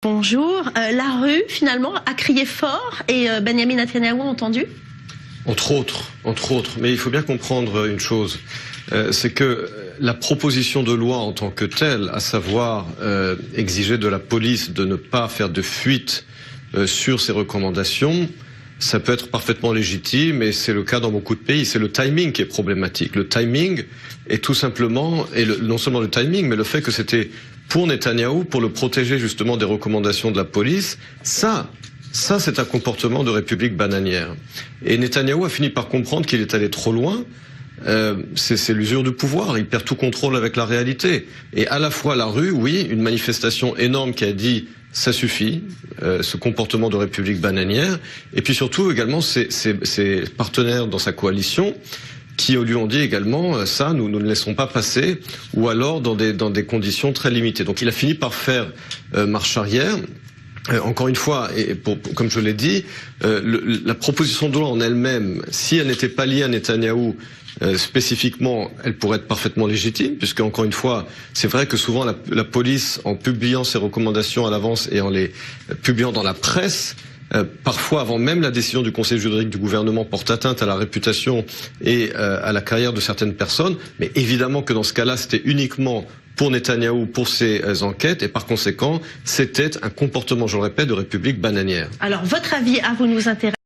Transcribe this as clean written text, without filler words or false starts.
Bonjour. La rue, finalement, a crié fort et Benjamin Netanyahou a entendu? Entre autres. Mais il faut bien comprendre une chose, c'est que la proposition de loi en tant que telle, à savoir exiger de la police de ne pas faire de fuite sur ses recommandations, ça peut être parfaitement légitime et c'est le cas dans beaucoup de pays. C'est le timing qui est problématique. Le timing est tout simplement, non seulement le timing, mais le fait que c'était pour Netanyahou, pour le protéger justement des recommandations de la police, ça c'est un comportement de république bananière. Et Netanyahou a fini par comprendre qu'il est allé trop loin. C'est l'usure du pouvoir, il perd tout contrôle avec la réalité. Et à la fois la rue, oui, une manifestation énorme qui a dit ça suffit, ce comportement de république bananière, et puis surtout également ses partenaires dans sa coalition qui lui ont dit également ça, nous ne laissons pas passer, ou alors dans des conditions très limitées. Donc il a fini par faire marche arrière. Encore une fois, et comme je l'ai dit, la proposition de loi en elle-même, si elle n'était pas liée à Netanyahou spécifiquement, elle pourrait être parfaitement légitime, puisque encore une fois, c'est vrai que souvent la police, en publiant ses recommandations à l'avance et en les publiant dans la presse, parfois avant même la décision du Conseil juridique du gouvernement, porte atteinte à la réputation et à la carrière de certaines personnes. Mais évidemment que dans ce cas-là, c'était uniquement pour Netanyahou, pour ses enquêtes, et par conséquent, c'était un comportement, je le répète, de république bananière. Alors, votre avis à vous nous intéresse.